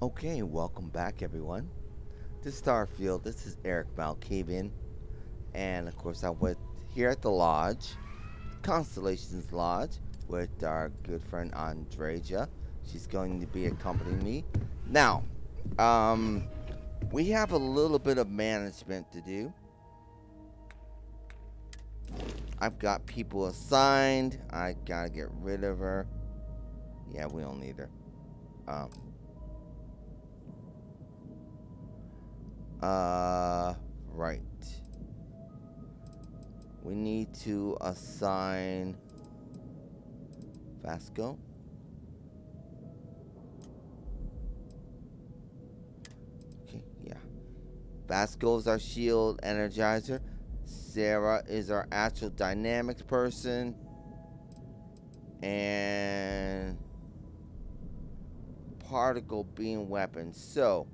Okay, welcome back, everyone, to Starfield. This is Erik Malkavian, and of course, I'm with here at the lodge, Constellations Lodge, with our good friend Andreja. She's going to be accompanying me. Now, um, we have a little bit of management to do. I've got people assigned. I gotta get rid of her. Yeah, we don't need her. Um, uh, right. We need to assign Vasco. Okay, yeah. Vasco is our shield energizer. Sarah is our actual dynamics person. And particle beam weapon. So,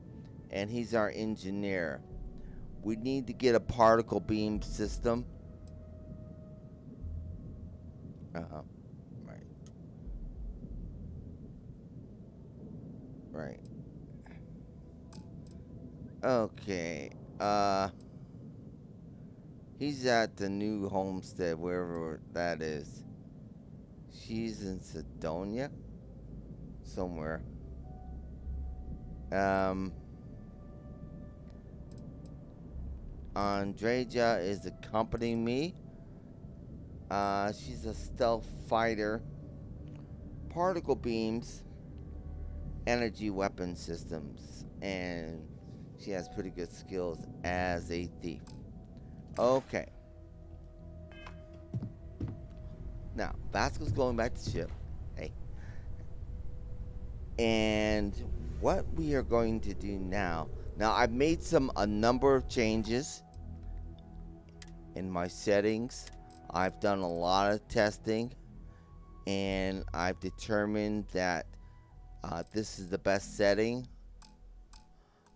and he's our engineer. We need to get a particle beam system. Uh huh. Right. Right. Okay. He's at the new homestead, wherever that is. She's in Sedonia somewhere. Um, Andreja is accompanying me. She's a stealth fighter, particle beams, energy weapon systems, and she has pretty good skills as a thief. Okay, now Vasco's going back to ship. Hey, and what we are going to do now? Now I've made a number of changes in my settings. I've done a lot of testing, and I've determined that this is the best setting.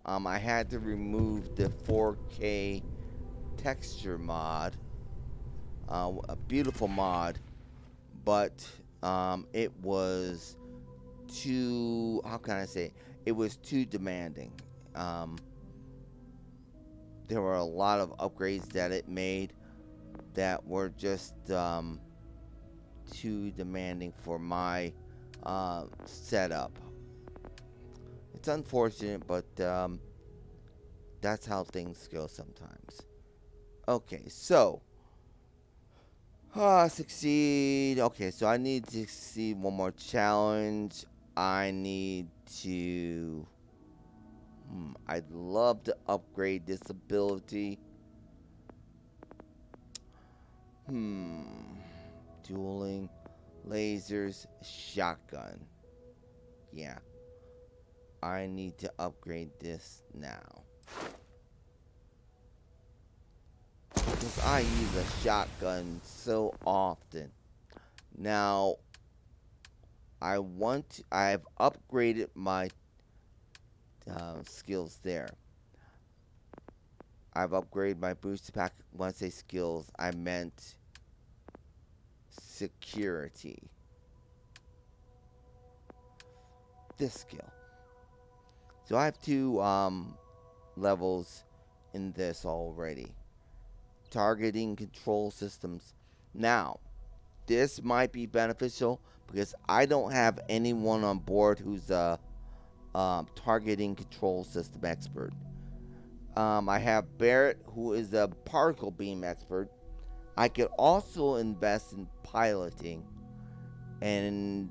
I had to remove the 4K texture mod, a beautiful mod, but it was too, how can I say, it was too demanding. Um, there were a lot of upgrades that it made that were just too demanding for my setup. It's unfortunate, but that's how things go sometimes. Okay, so succeed. Okay, so I need to see one more challenge. I need to. I'd love to upgrade this ability. Hmm. Dueling, lasers, shotgun. Yeah, I need to upgrade this now. Because I use a shotgun so often. Now, I've upgraded my skills there. I've upgraded my booster pack. When I say skills, I meant security. This skill. So I have two levels in this already. Targeting control systems. Now, this might be beneficial because I don't have anyone on board who's a targeting control system expert. I have Barrett, who is a particle beam expert. I could also invest in piloting, and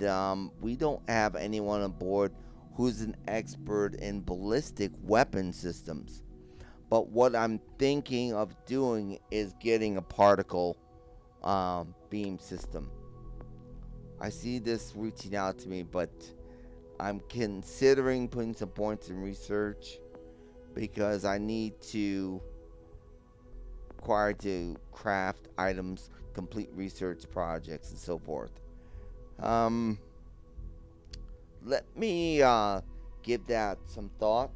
we don't have anyone on board who's an expert in ballistic weapon systems. But what I'm thinking of doing is getting a particle beam system. I see this reaching out to me, but I'm considering putting some points in research because I need to require to craft items, complete research projects, and so forth. Um, Let me give that some thought.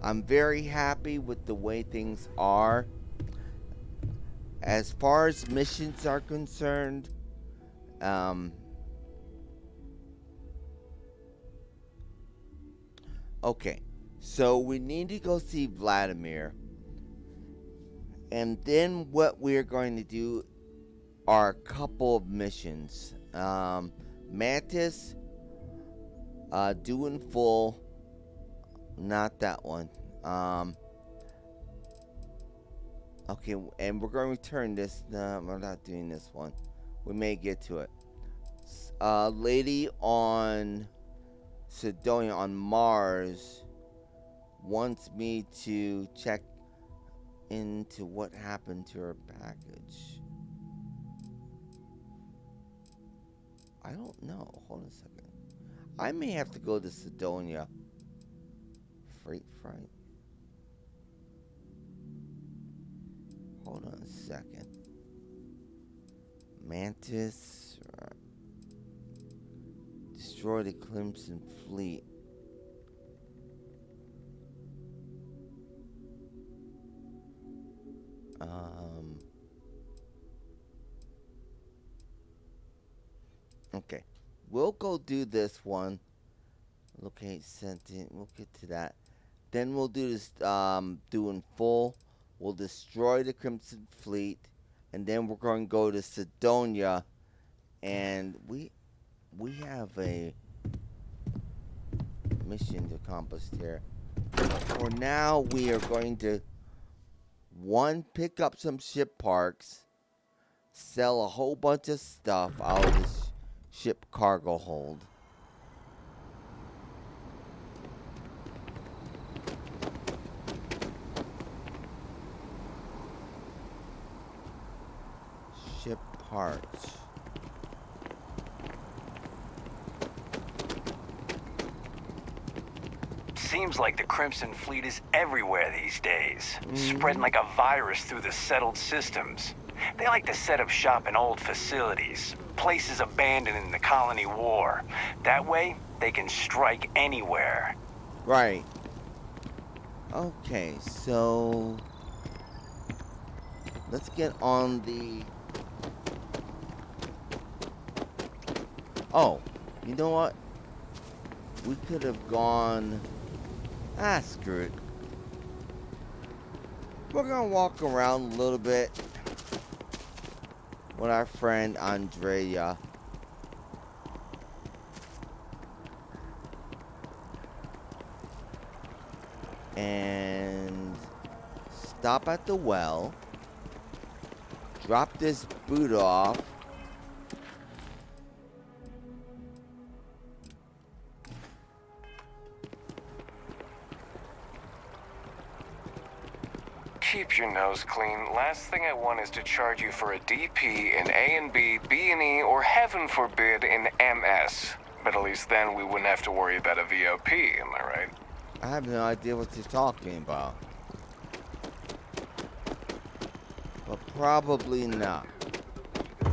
I'm very happy with the way things are. As far as missions are concerned, okay, so we need to go see Vladimir, and then what we're going to do are a couple of missions. Mantis, doing full, not that one. Okay, and we're going to return this. No, we're not doing this one. We may get to it. Lady on Sidonia on Mars wants me to check into what happened to her package. I don't know. Hold on a second. I may have to go to Sidonia. Freight. Hold on a second. Mantis. Destroy the Crimson Fleet. Okay. We'll go do this one. Locate sentient. We'll get to that. Then we'll do this doing full. We'll destroy the Crimson Fleet. And then we're going to go to Sidonia. And we have a mission to accomplish here. For now, we are going to pick up some ship parks, sell a whole bunch of stuff out of this ship cargo hold. Ship parts. Seems like the Crimson Fleet is everywhere these days, spreading like a virus through the settled systems. They like to set up shop in old facilities, places abandoned in the colony war. That way, they can strike anywhere. Right. Okay, so let's get on the... Oh, you know what? We could have gone... screw it. We're gonna walk around a little bit with our friend Andreja. And stop at the well. Drop this boot off. Keep your nose clean. Last thing I want is to charge you for a DP in A and B, B and E, or heaven forbid in MS. But at least then we wouldn't have to worry about a VOP, am I right? I have no idea what you're talking about. But probably not. A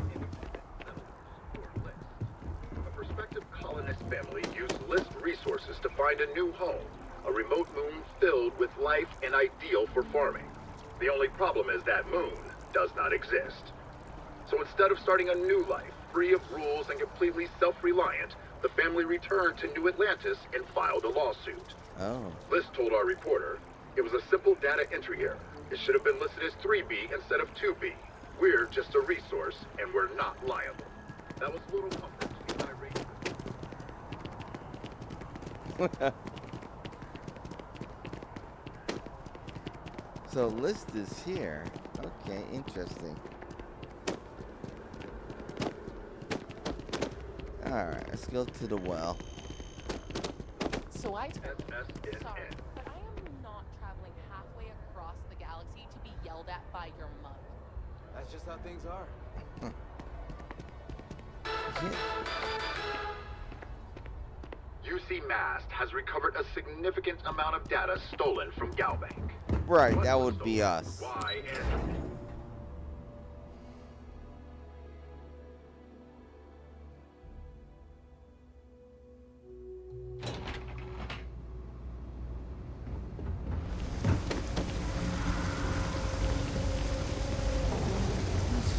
prospective colonist family used list resources to find a new home, a remote moon filled with life and ideal for farming. The only problem is that moon does not exist. So instead of starting a new life, free of rules and completely self-reliant, the family returned to New Atlantis and filed a lawsuit. Oh. List told our reporter it was a simple data entry error. It should have been listed as 3B instead of 2B. We're just a resource, and we're not liable. That was a little comfort to the irate. So list is here. Okay, interesting. Alright, let's go to the well. So I told you, SSNN. sorry, but I am not traveling halfway across the galaxy to be yelled at by your mother. That's just how things are. UC Mast has recovered a significant amount of data stolen from Galbank. Right, What that was would be stolen, us. Why and...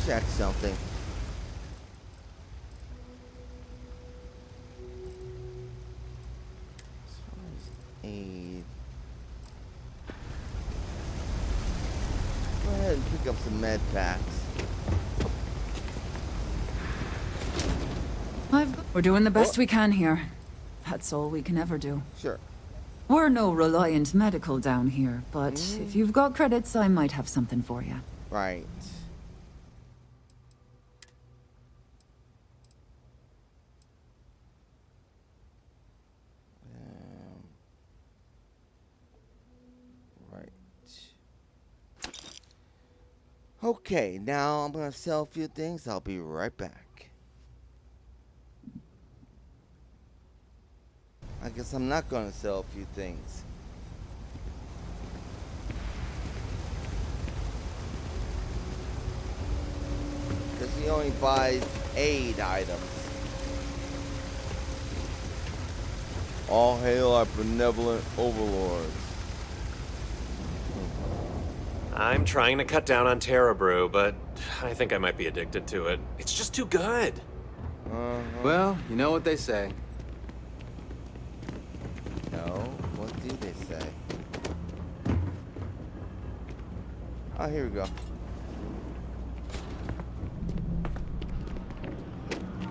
check something. As far as aid. Go ahead and pick up some med packs. We're doing the best we can here. That's all we can ever do. Sure. We're no Reliant Medical down here, but if you've got credits, I might have something for you. Right. Right. Okay, now I'm gonna sell a few things. I'll be right back. I guess I'm not gonna sell a few things. Because he only buys aid items. All hail our benevolent overlords. I'm trying to cut down on Terra Brew, but I think I might be addicted to it. It's just too good. Well, you know what they say. No, what do they say? Oh, here we go.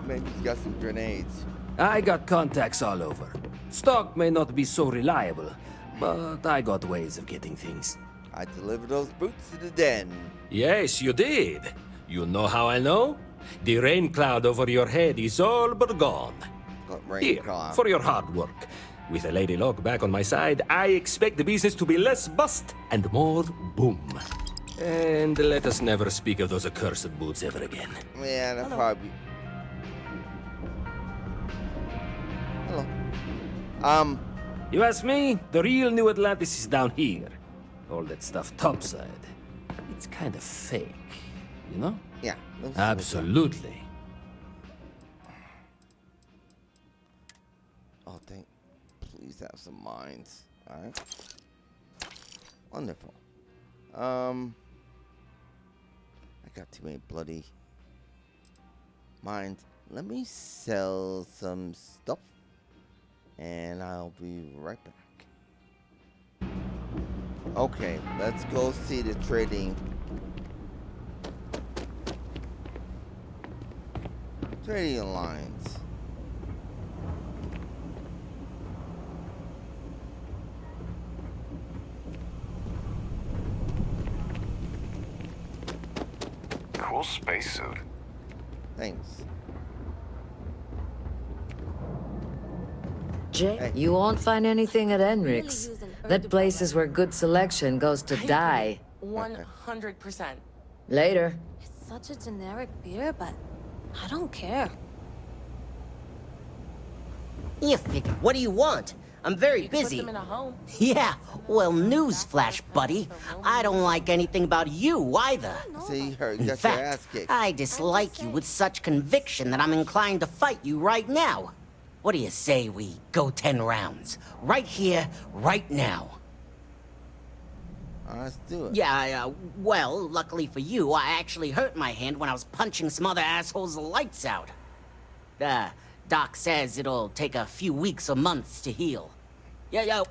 Maybe he's got some grenades. I got contacts all over. Stock may not be so reliable, but I got ways of getting things. I delivered those boots to the den. Yes, you did. You know how I know? The rain cloud over your head is all but gone. Got rain Here, cloud. for your hard work. With a Lady Luck back on my side, I expect the business to be less bust and more boom. And let us never speak of those accursed boots ever again. Yeah, that'll probably. Hello. You ask me, the real New Atlantis is down here. All that stuff topside. It's kind of fake, you know? Yeah. Absolutely. Oh, please have some mines. All right. Wonderful. I got too many bloody mines. Let me sell some stuff, and I'll be right back. Okay, let's go see the trading lines. Cool spacesuit. Thanks. Jay, Hey. you won't find anything at Enric's. That place is where good selection goes to die. 100%. Later. It's such a generic beer, but I don't care. You figure, what do you want? I'm very You can busy. put them in a home. Yeah, well, newsflash, buddy. I don't like anything about you either. See, you In got your ass fact, kicked. I dislike you with such conviction that I'm inclined to fight you right now. What do you say we go 10 rounds? Right here, right now. Let's do it. Yeah, well, luckily for you, I actually hurt my hand when I was punching some other assholes' lights out. Doc says it'll take a few weeks or months to heal. Yo.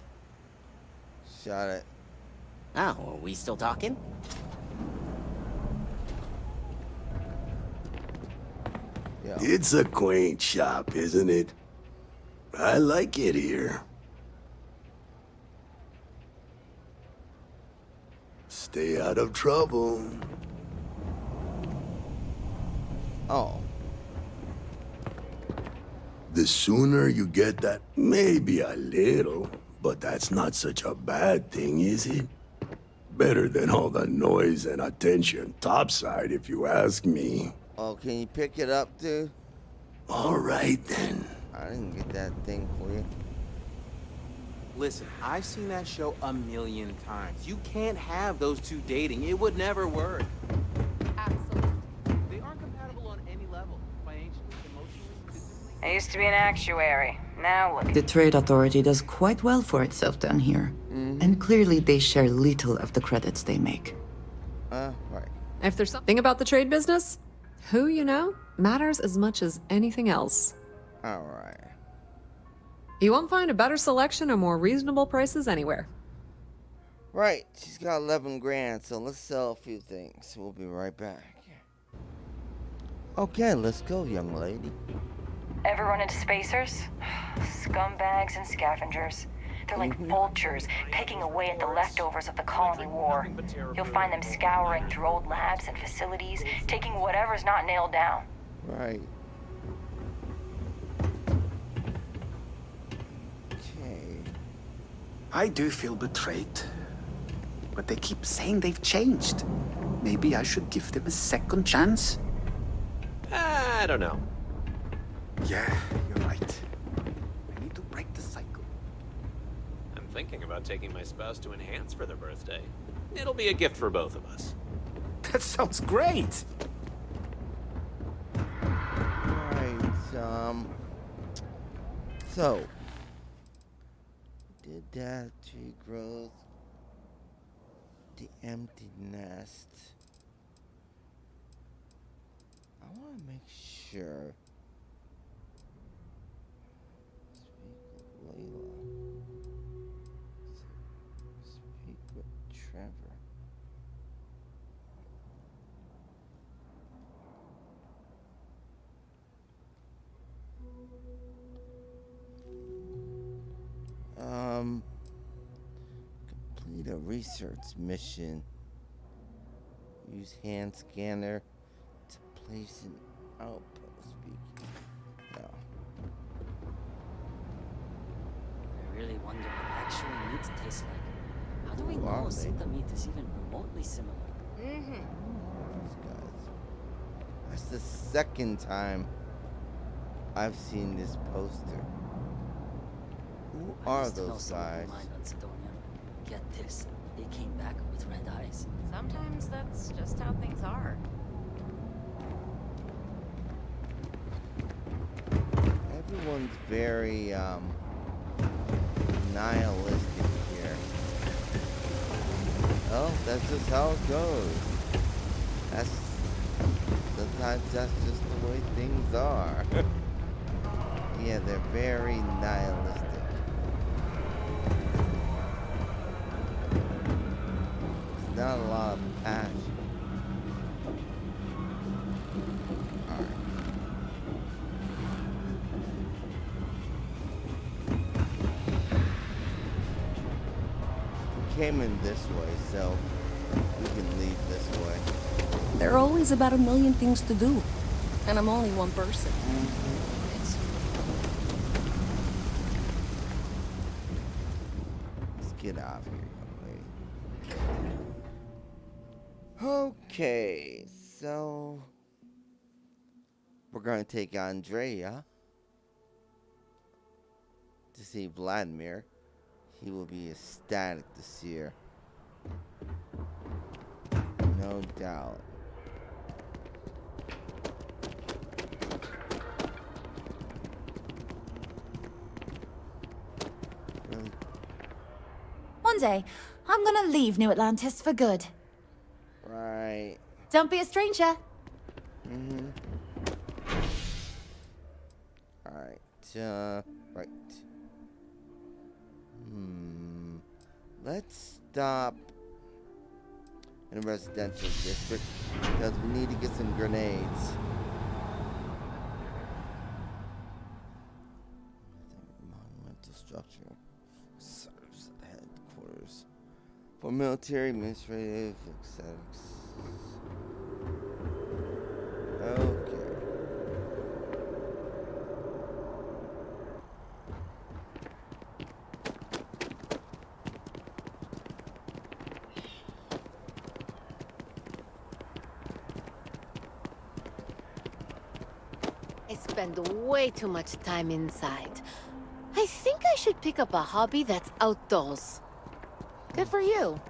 Shot it. Oh, are we still talking? Yeah. It's a quaint shop, isn't it? I like it here. Stay out of trouble. Oh. The sooner you get that, maybe a little, but that's not such a bad thing, is it? Better than all the noise and attention topside, if you ask me. Oh, can you pick it up, dude? All right, then. I didn't get that thing for you. Listen, I've seen that show a million times. You can't have those two dating. It would never work. Absolutely. They aren't compatible on any level. Financially, emotionally, physically. I used to be an actuary. Now look. The Trade Authority does quite well for itself down here. And clearly they share little of the credits they make. Right. If there's something about the trade business, who you know matters as much as anything else. Alright. You won't find a better selection or more reasonable prices anywhere. Right, she's got 11 grand, so let's sell a few things. We'll be right back. Okay, let's go, young lady. Ever run into spacers? Scumbags and scavengers. They're like vultures, picking away at the leftovers of the colony war. You'll find them scouring through old labs and facilities, taking whatever's not nailed down. Right. Okay. I do feel betrayed. But they keep saying they've changed. Maybe I should give them a second chance? I don't know. Yeah, you're right. I need to break the cycle. I'm thinking about taking my spouse to Enhance for their birthday. It'll be a gift for both of us. That sounds great! Right, so did that tree growth, the empty nest. I want to make sure. Speak with Layla. Speak with Trevor. Complete a research mission. Use hand scanner to place an outpost. Speaking. No. I really wonder what actual meat tastes like. How do we Who know are if they? the meat is even remotely similar? These guys. That's the second time I've seen this poster. Who I are used to know those someone guys? who mined on Sidonia. Get this, they came back with red eyes. Sometimes that's just how things are. Everyone's very nihilistic here. Oh, that's just how it goes. Sometimes that's just the way things are. Yeah, they're very nihilistic. It's not a lot of passion. Alright. We came in this way, so we can leave this way. There are always about a million things to do, and I'm only one person. Let's get out of here, young lady. Okay, so we're going to take Andreja to see Vladimir. He will be ecstatic to see her. No doubt. Really? One day, I'm gonna leave New Atlantis for good. Right. Don't be a stranger. Mm-hmm. Alright, right. Let's stop in a residential district because we need to get some grenades. Monumental structure serves the headquarters for military administrative aesthetics. Okay. I spend way too much time inside. I think I should pick up a hobby that's outdoors. Good for you.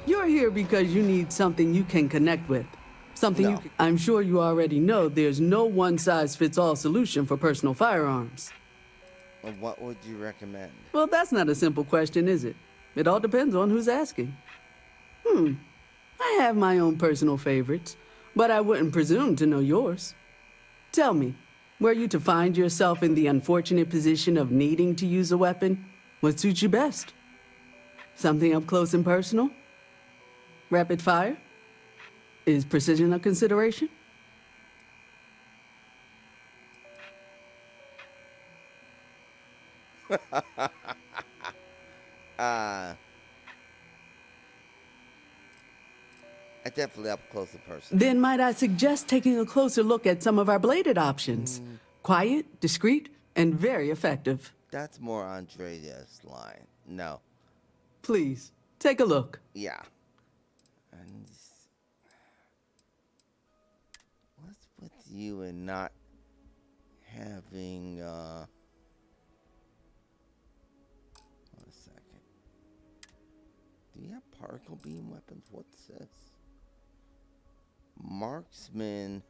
You're here because you need something you can connect with. Something No. I'm sure you already know there's no one-size-fits-all solution for personal firearms. Well, what would you recommend? Well, that's not a simple question, is it? It all depends on who's asking. I have my own personal favorites, but I wouldn't presume to know yours. Tell me, were you to find yourself in the unfortunate position of needing to use a weapon, what suits you best? Something up close and personal? Rapid fire? Is precision a consideration? I definitely up close and personal. Then might I suggest taking a closer look at some of our bladed options? Quiet, discreet, and very effective. That's more Andreja's line. No. Please, take a look. Yeah. And what's with you and not having, hold a second. Do you have particle beam weapons? What's this? Marksman.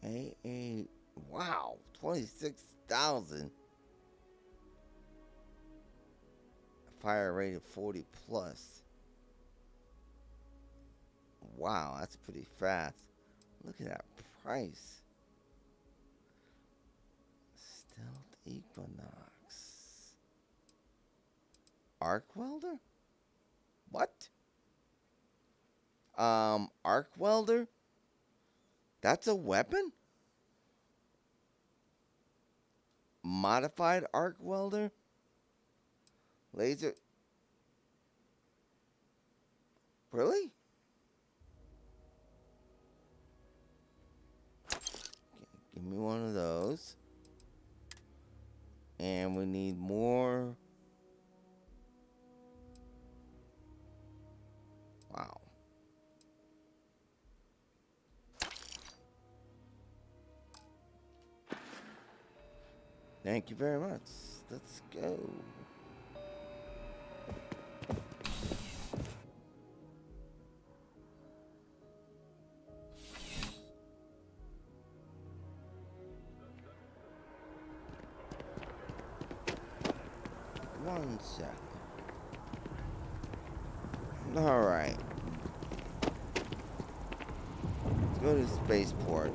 AA. Wow. 26,000. Fire rate of 40 plus. Wow, that's pretty fast. Look at that price. Stealth Equinox. Arc welder? What? Arc welder? That's a weapon? Modified arc welder? Laser? Really? Okay, give me one of those. And we need more. Wow. Thank you very much. Let's go. One second. All right. Let's go to spaceport.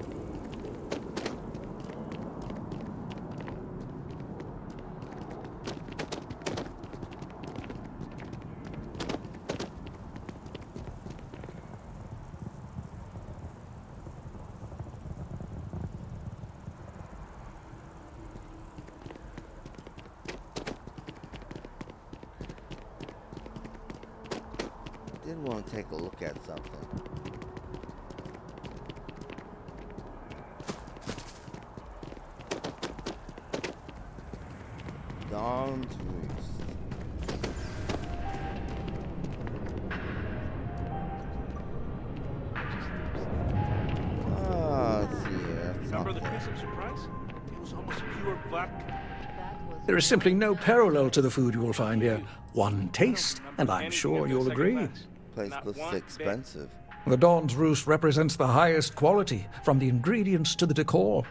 Did want to take a look at something. Dawn's Roost. Oh, let's see here. Remember the Crimson Surprise? It was almost pure vodka. There is simply no parallel to the food you will find here. One taste, and I'm sure you'll agree. Place looks expensive. The Dawn's Roost represents the highest quality, from the ingredients to the decor.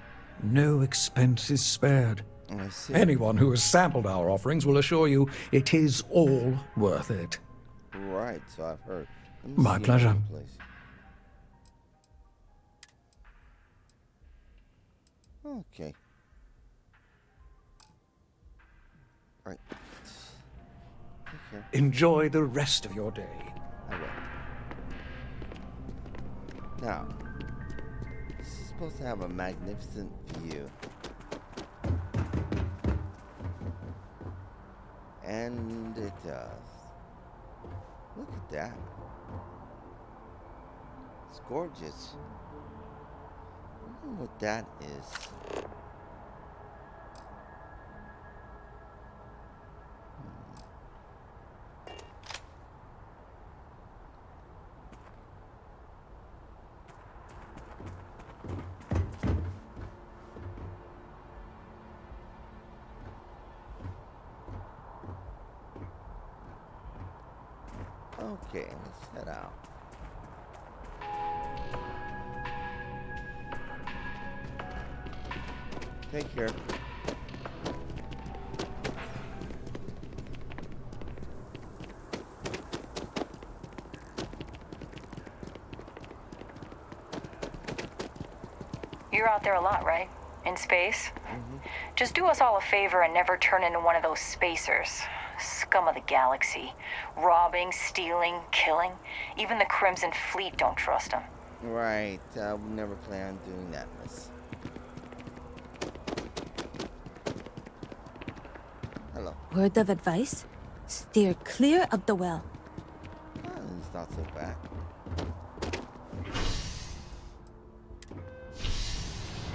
No expense is spared. I see. Anyone who has sampled our offerings will assure you it is all worth it. Right, so I've heard. My pleasure. Okay. Right. Okay. Enjoy the rest of your day. I will. Now, this is supposed to have a magnificent view. And it does. Look at that. It's gorgeous. I wonder what that is. Okay, let's head out. Take care. You're out there a lot, right? In space? Just do us all a favor and never turn into one of those spacers. Scum of the galaxy. Robbing, stealing, killing. Even the Crimson Fleet don't trust them. Right. I would never plan on doing that, miss. Hello. Word of advice? Steer clear of the well. It's not so bad.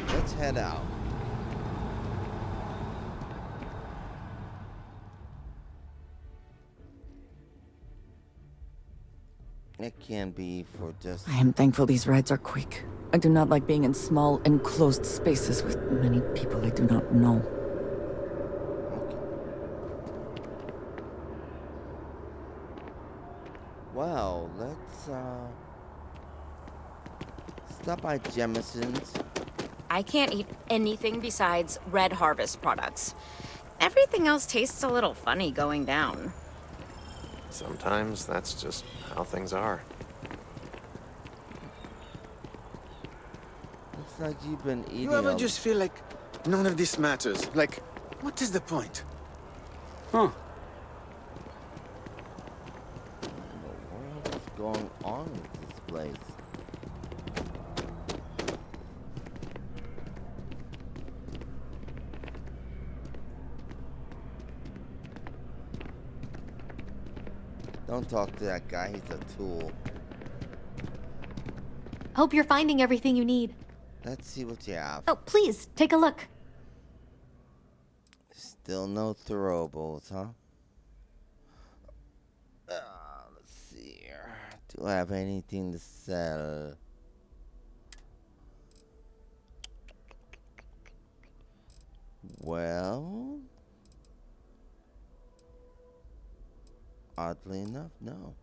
Let's head out. It can be for just... I am thankful these rides are quick. I do not like being in small, enclosed spaces with many people I do not know. Well, let's stop by Jemison's. I can't eat anything besides Red Harvest products. Everything else tastes a little funny going down. Sometimes that's just how things are. Looks like you've been eating. You ever just feel like none of this matters? Like, what is the point? Huh? What's going on with this place? Don't talk to that guy, he's a tool. Hope you're finding everything you need. Let's see what you have. Oh, please, take a look. Still no throwables, huh? Let's see here. Do I have anything to sell? Well... Oddly enough, no.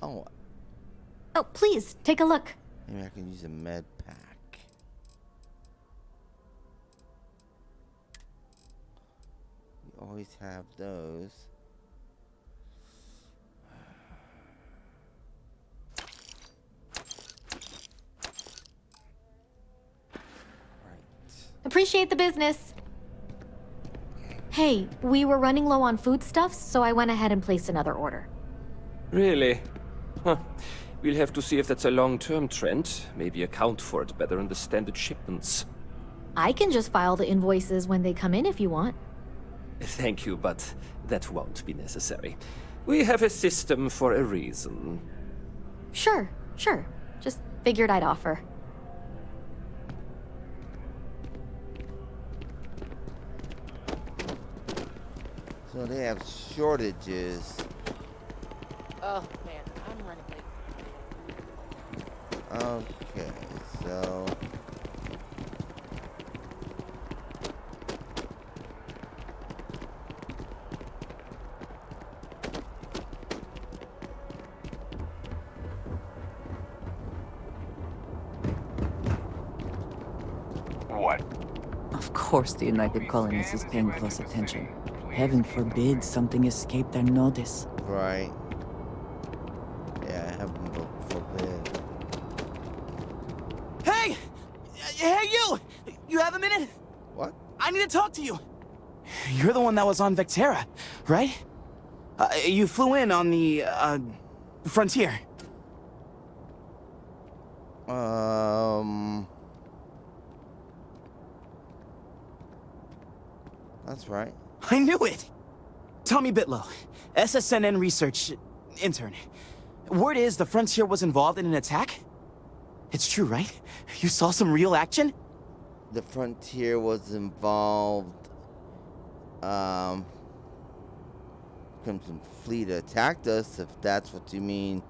Oh. Oh, please, take a look. Maybe I can use a med pack. You always have those. Appreciate the business. Hey, we were running low on foodstuffs, so I went ahead and placed another order. Really? Huh. We'll have to see if that's a long-term trend. Maybe account for it better in the standard shipments. I can just file the invoices when they come in if you want. Thank you, but that won't be necessary. We have a system for a reason. Sure. Just figured I'd offer. So they have shortages. Oh man, I'm running late. Okay, so... What? Of course the United Colonies is paying close attention. Heaven forbid something escape their notice. Right. Yeah, heaven forbid. Hey! Hey, you! You have a minute? What? I need to talk to you. You're the one that was on Vectera, right? You flew in on the, Frontier. That's right. I knew it! Tommy Bitlow, SSNN research intern. Word is the Frontier was involved in an attack? It's true, right? You saw some real action? The Frontier was involved. Crimson Fleet attacked us, if that's what you mean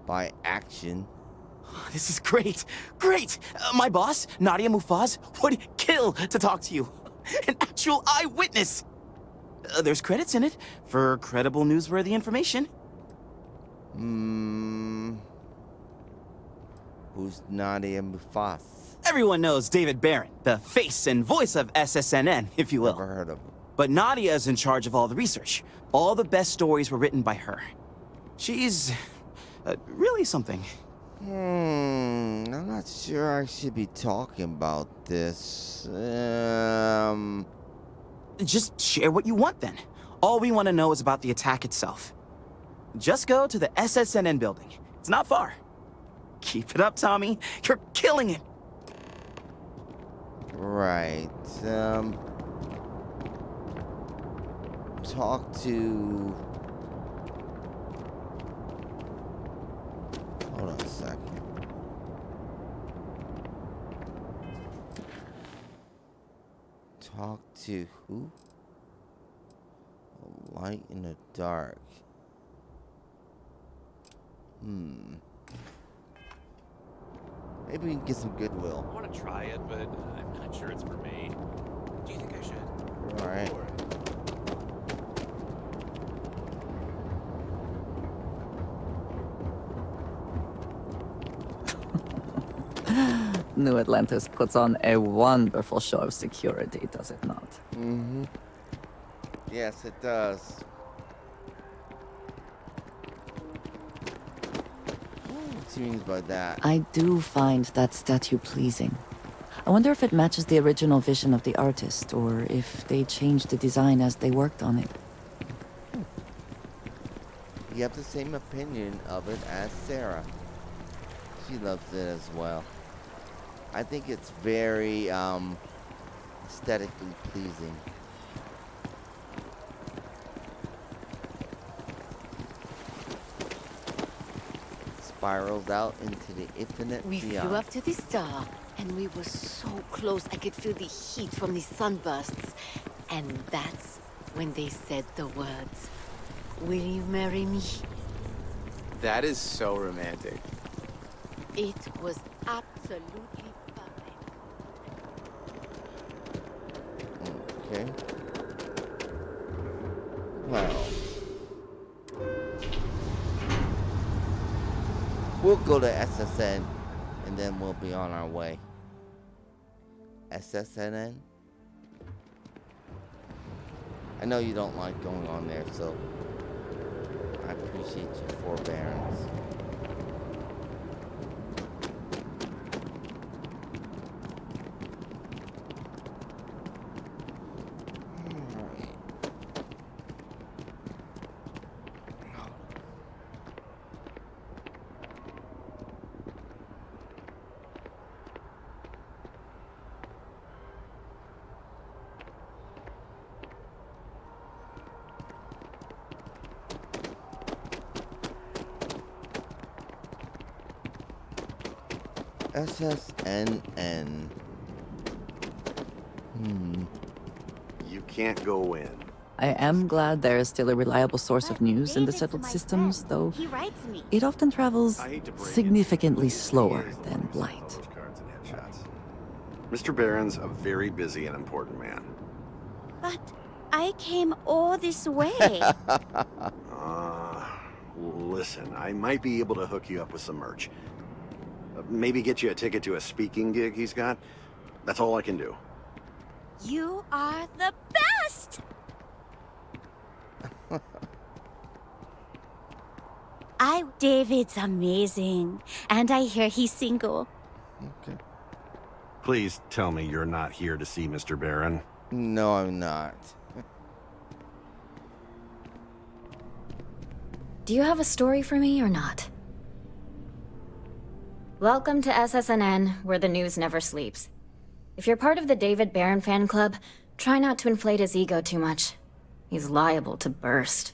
by action. This is great! Great! My boss, Nadia Mufaz, would kill to talk to you. An actual eyewitness! There's credits in it for credible, newsworthy information. Who's Nadia Mufas? Everyone knows David Barron, the face and voice of SSNN, if you will. Never heard of him. But Nadia is in charge of all the research. All the best stories were written by her. She's really something. I'm not sure I should be talking about this. Just share what you want then. All we want to know is about the attack itself. Just go to the SSNN building. It's not far. Keep it up, Tommy. You're killing it. Right. Talk to... Hold on a second. Talk to who? A light in the dark. Maybe we can get some goodwill. I want to try it, but I'm not sure it's for me. Do you think I should? Alright. New Atlantis puts on a wonderful show of security, does it not? Mm-hmm. Yes, it does. What do you mean by that? I do find that statue pleasing. I wonder if it matches the original vision of the artist, or if they changed the design as they worked on it. You have the same opinion of it as Sarah. She loves it as well. I think it's very aesthetically pleasing. Spirals out into the infinite We beyond. flew up to the star, and we were so close I could feel the heat from the sunbursts. And that's when they said the words, "Will you marry me?" That is so romantic. It was absolutely perfect. Okay. Well. We'll go to SSN and then we'll be on our way. SSNN? I know you don't like going on there, so I appreciate your forbearance. SSNN. You can't go in. I am glad there is still a reliable source of news in the settled systems, though it often travels significantly slower than light. Mr. Barron's a very busy and important man. But I came all this way. Listen, I might be able to hook you up with some merch. Maybe get you a ticket to a speaking gig he's got. That's all I can do. You are the best! David's amazing. And I hear he's single. Okay. Please tell me you're not here to see Mr. Barron. No, I'm not. Do you have a story for me or not? Welcome to SSNN, where the news never sleeps. If you're part of the David Barron fan club, try not to inflate his ego too much. He's liable to burst.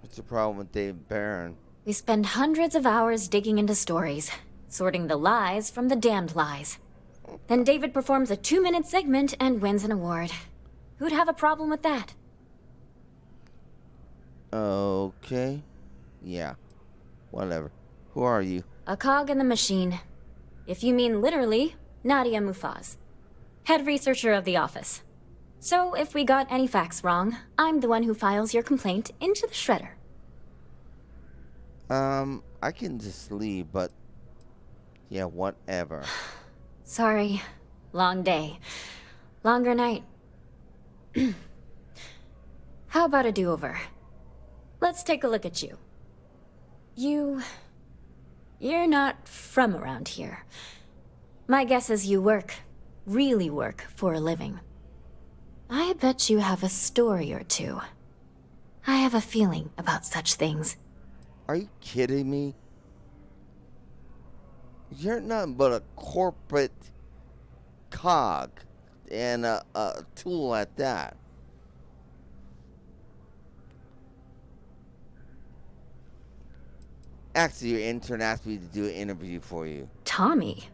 What's the problem with David Barron? We spend hundreds of hours digging into stories, sorting the lies from the damned lies. Then David performs a 2-minute segment and wins an award. Who'd have a problem with that? Okay. Yeah. Whatever. Who are you? A cog in the machine. If you mean literally, Nadia Mufaz. Head researcher of the office. So if we got any facts wrong, I'm the one who files your complaint into the shredder. I can just leave, but yeah, whatever. Sorry. Long day. Longer night. How about a do-over? Let's take a look at you. You're not from around here. My guess is you really work for a living. I bet you have a story or two. I have a feeling about such things. Are you kidding me? You're nothing but a corporate cog and a tool at that. Actually, your intern asked me to do an interview for you. Tommy?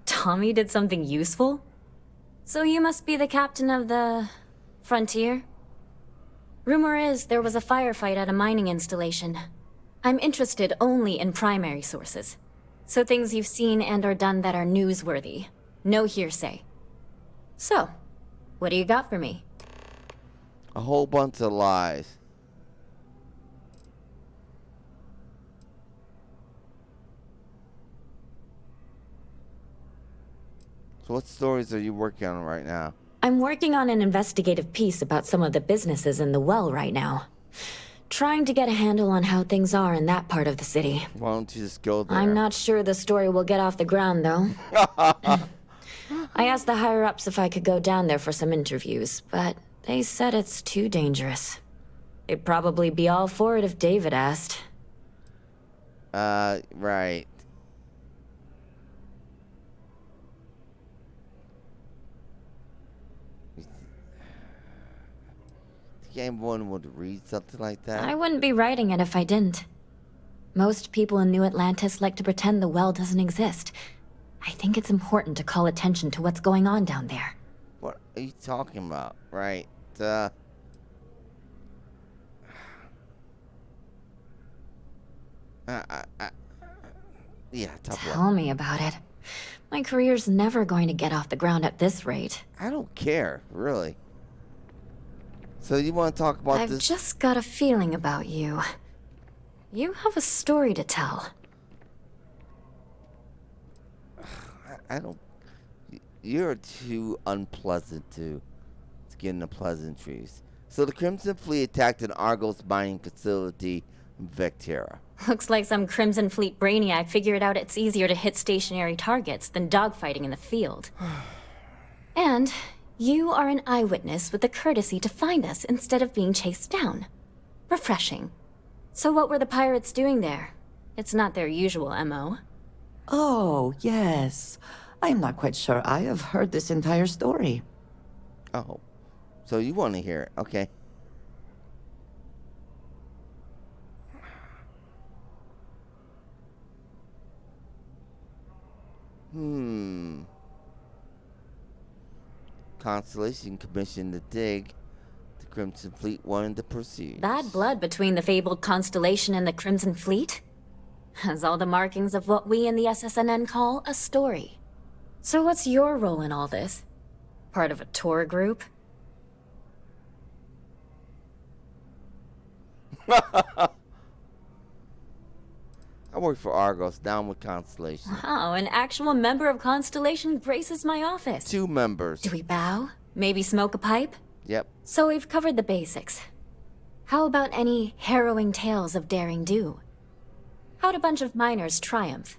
Tommy did something useful? So you must be the captain of the... Frontier? Rumor is there was a firefight at a mining installation. I'm interested only in primary sources. So things you've seen and or done that are newsworthy. No hearsay. So, what do you got for me? A whole bunch of lies. So what stories are you working on right now? I'm working on an investigative piece about some of the businesses in the well right now. Trying to get a handle on how things are in that part of the city. Why don't you just go there? I'm not sure the story will get off the ground, though. I asked the higher-ups if I could go down there for some interviews, but they said it's too dangerous. They'd probably be all for it if David asked. Right. Anyone would read something like that? I wouldn't be writing it if I didn't. Most people in New Atlantis like to pretend the well doesn't exist. I think it's important to call attention to what's going on down there. What are you talking about? Right. Yeah, tough one. Tell me about it. My career's never going to get off the ground at this rate. I don't care, really. So you want to talk about I've this? I've just got a feeling about you. You have a story to tell. I don't... You're too unpleasant to get into pleasantries. So the Crimson Fleet attacked an Argos mining facility in Vectera. Looks like some Crimson Fleet brainiac figured out it's easier to hit stationary targets than dogfighting in the field. And you are an eyewitness with the courtesy to find us instead of being chased down. Refreshing. So what were the pirates doing there? It's not their usual MO. Oh, yes. I'm not quite sure I have heard this entire story. Oh. So you want to hear it. Okay. Constellation commissioned the dig. The Crimson Fleet wanted to proceed. Bad blood between the fabled Constellation and the Crimson Fleet? Has all the markings of what we in the SSNN call a story. So what's your role in all this? Part of a tour group? I work for Argos, down with Constellation. Wow, an actual member of Constellation graces my office. 2 members. Do we bow? Maybe smoke a pipe? Yep. So we've covered the basics. How about any harrowing tales of daring do? How'd a bunch of miners triumph?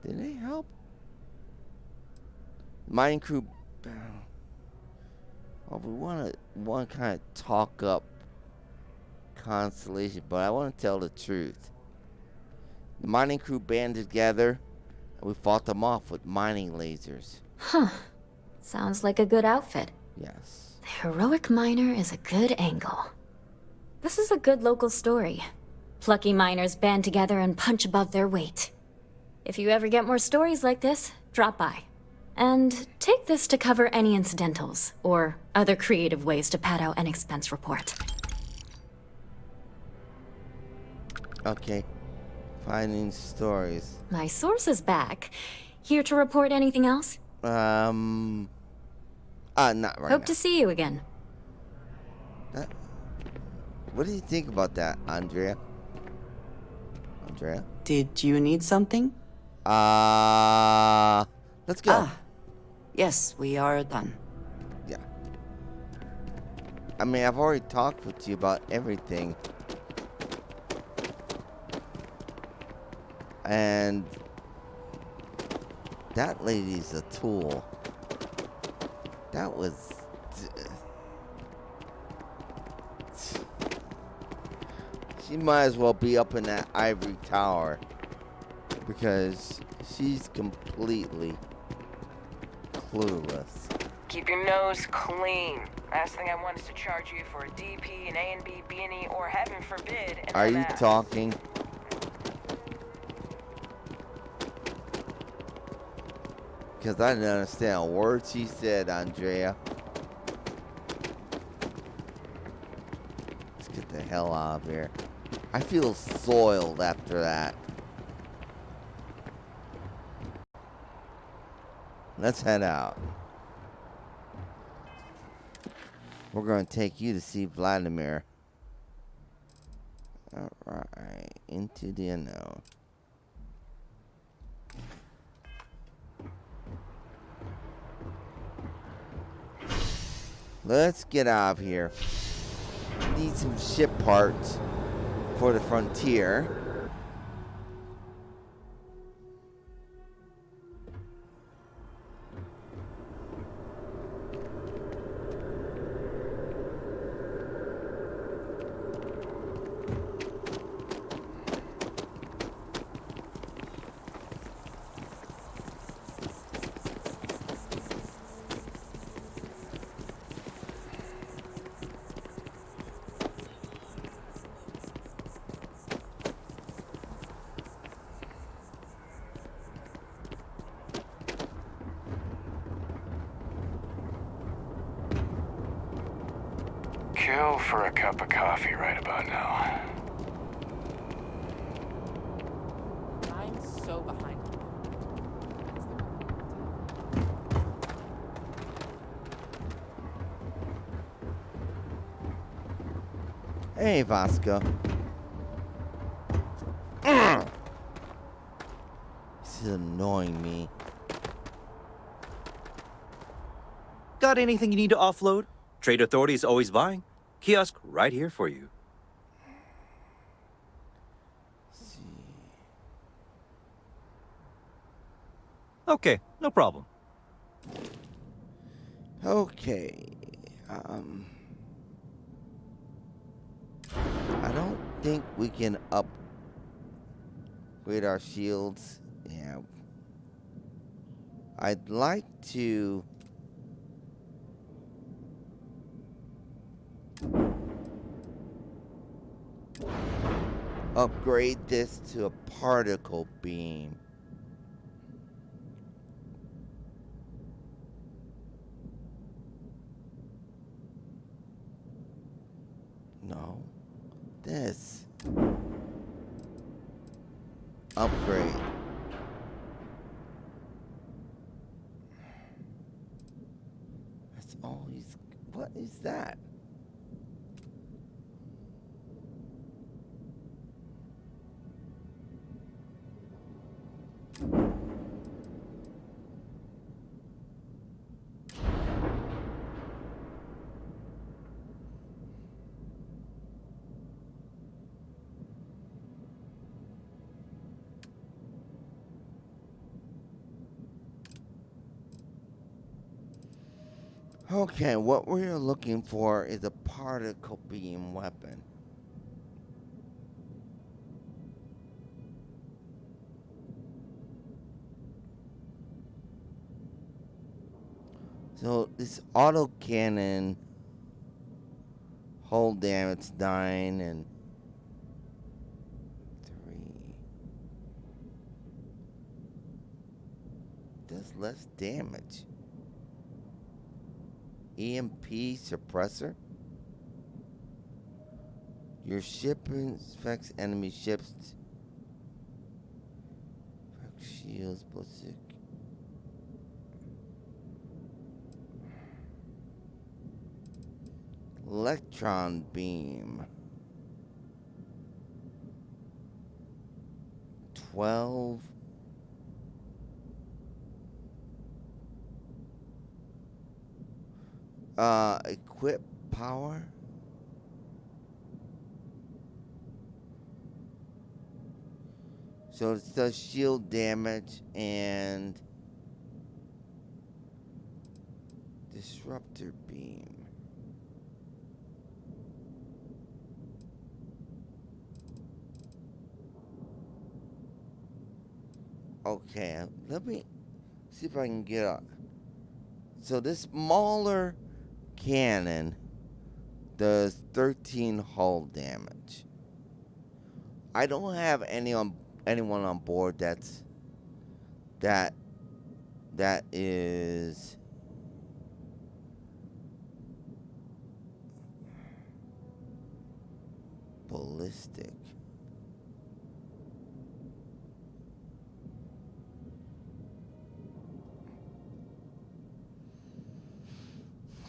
Did they help? Mining crew. Well, we want to kind of talk up Constellation, but I want to tell the truth. The mining crew banded together, and we fought them off with mining lasers. Huh. Sounds like a good outfit. Yes. The heroic miner is a good angle. This is a good local story. Plucky miners band together and punch above their weight. If you ever get more stories like this, drop by. And take this to cover any incidentals, or other creative ways to pad out an expense report. Okay. Finding stories. My source is back. Here to report anything else? Not right Hope now. to see you again. What do you think about that, Andrea? Andrea? Did you need something? Let's go. Yes, we are done. Yeah. I mean, I've already talked with you about everything. And that lady's a tool. That was... She might as well be up in that ivory tower. Because she's completely clueless. Keep your nose clean. Last thing I want is to charge you for a DP, an A&B, B&E, or heaven forbid, an Are you MS. talking? Because I didn't understand a word she said, Andrea. Let's get the hell out of here. I feel soiled after that. Let's head out. We're going to take you to see Vladimir. Alright, into the unknown. Let's get out of here. Need some ship parts for the frontier. Kill for a cup of coffee right about now. I'm so behind. Hey, Vasco. This is annoying me. Got anything you need to offload? Trade Authority is always buying. Kiosk right here for you. Okay, no problem. Okay. I don't think we can upgrade our shields. Yeah. I'd like to upgrade this to a particle beam. No. This. Upgrade. That's all he's... What is that? Okay, what we're looking for is a particle beam weapon. So this autocannon, hold damage 9 and 3. Does less damage. EMP suppressor. Your ship inspects enemy ships shields, ballistic. Electron beam. 12. Equip power. So it does shield damage and disruptor beam. Okay, let me see if I can get a. So this smaller cannon does 13 hull damage. I don't have anyone on board that is ballistic.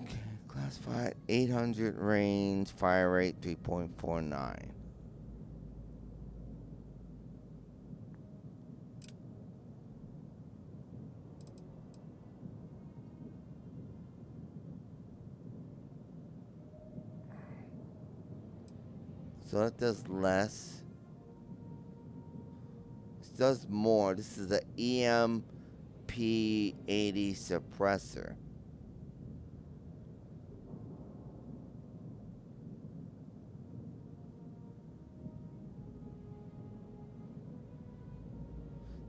Okay, classified 800 range, fire rate 3.49. So that does less. This does more. This is the EMP-80 suppressor.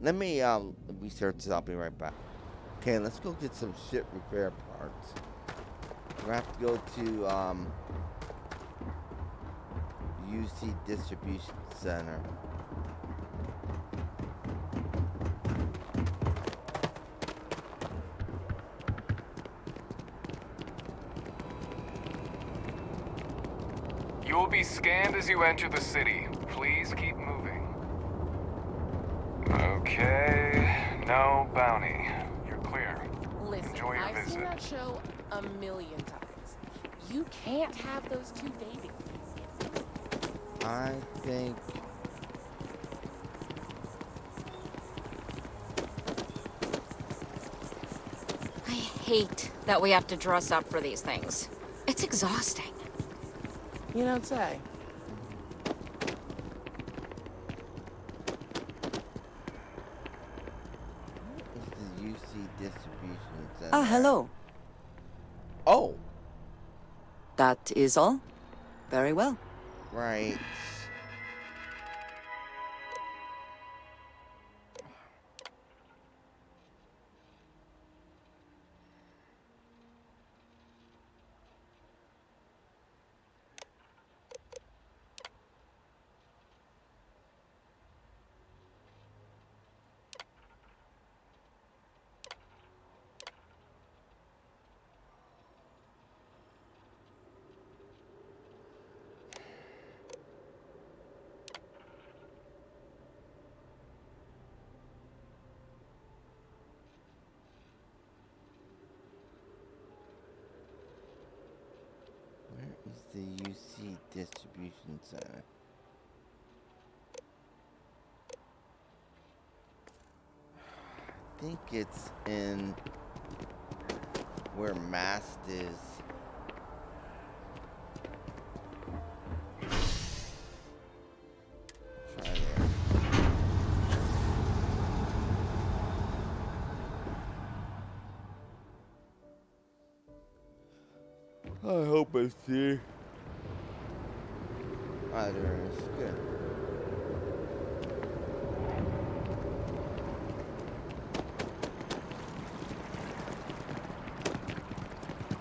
Let me research this. I'll be right back. Okay, let's go get some ship repair parts. We have to go to UC Distribution Center. You will be scanned as you enter the city. Please keep moving. Okay, no bounty. You're clear. Listen, Enjoy your I've visit. seen that show a million times. You can't have those two dating. I think I hate that we have to dress up for these things. It's exhausting. You don't say. it's the UC Distribution Center. Ah, hello. Oh, That is all? Very well. right. Where is the UC Distribution Center? I think it's in where Mast is. Try there. I hope I see. Ah, there it is. Good.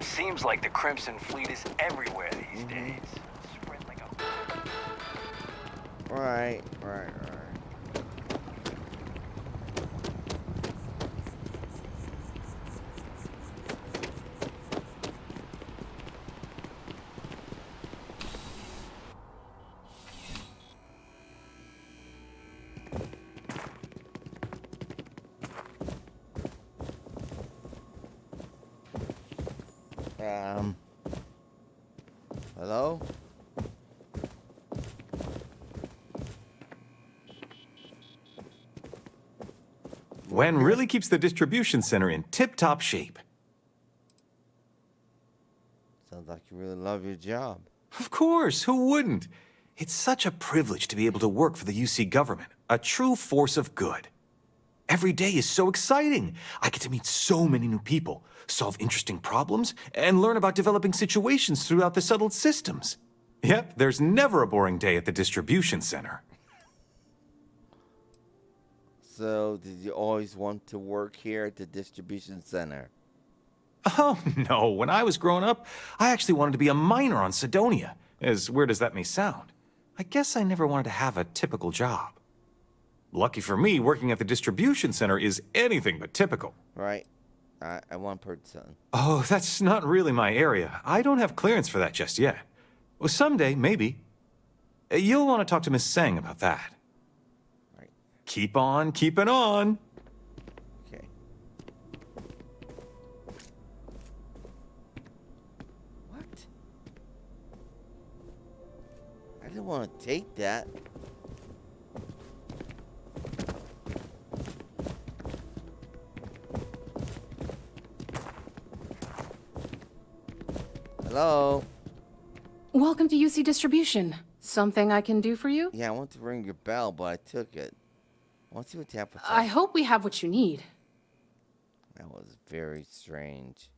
Seems like the Crimson Fleet is everywhere these days. Spread like a... Right. Hello? Wen really keeps the distribution center in tip-top shape. Sounds like you really love your job. Of course, who wouldn't? It's such a privilege to be able to work for the UC government, a true force of good. Every day is so exciting. I get to meet so many new people, solve interesting problems, and learn about developing situations throughout the settled systems. Yep, there's never a boring day at the distribution center. So, did you always want to work here at the distribution center? Oh, no. When I was growing up, I actually wanted to be a miner on Sidonia. As weird as that may sound. I guess I never wanted to have a typical job. Lucky for me, working at the distribution center is anything but typical. Right. I want to purchase something. Oh, that's not really my area. I don't have clearance for that just yet. Well, someday, maybe. You'll want to talk to Miss Sang about that. Right. Keep on keeping on. Okay. What? I didn't want to take that. Hello? Welcome to UC Distribution. Something I can do for you? Yeah, I want to ring your bell, but I took it. I want to see what you have to say. I hope we have what you need. That was very strange.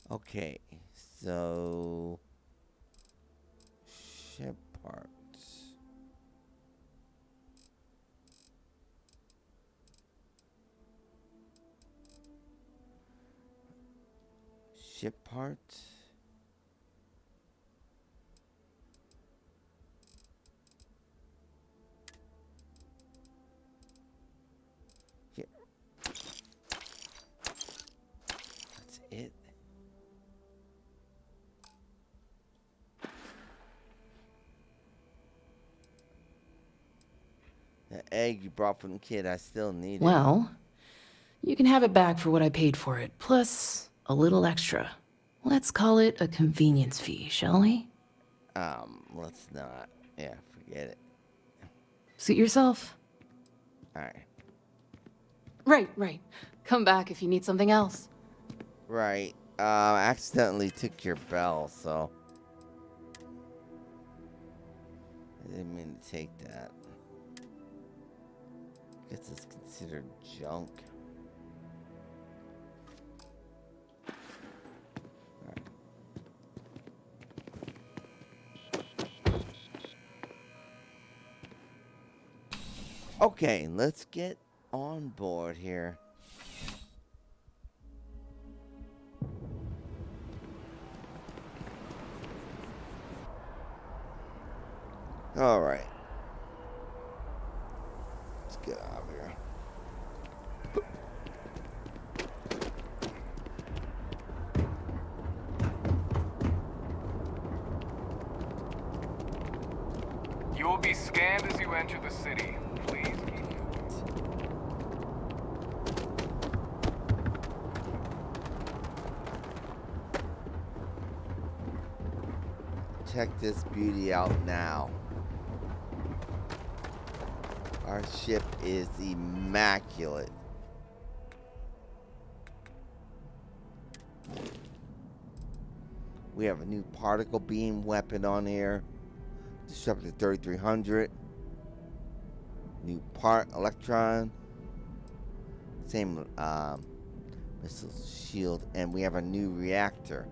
Okay, so... ship parts. Ship parts? Yeah. That's it. The egg you brought from the kid, I still need it. Well, you can have it back for what I paid for it, plus a little extra. Let's call it a convenience fee, shall we? Let's not. Yeah, forget it. Suit yourself. Alright. Right. Come back if you need something else. Right. I accidentally took your bell, so... I didn't mean to take that. Guess it's considered junk. Okay, let's get on board here. All right. Let's get out of here. You will be scanned as you enter the city. Please keep Check this beauty out now. Our ship is immaculate. We have a new particle beam weapon on here. Disruptor 3300. New part electron. Same missile shield. And we have a new reactor.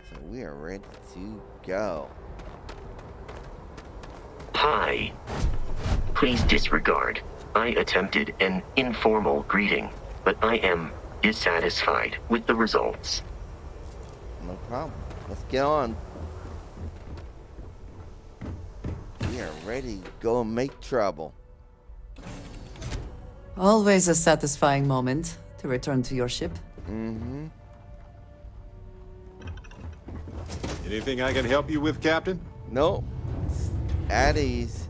So we are ready to go. Hi. Please disregard. I attempted an informal greeting, but I am dissatisfied with the results. No problem. Let's get on. We are ready to go and make trouble. Always a satisfying moment to return to your ship. Mm-hmm. Anything I can help you with, Captain? Nope. At ease.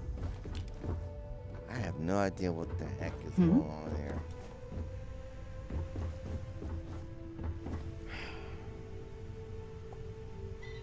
I have no idea what the heck is going on here.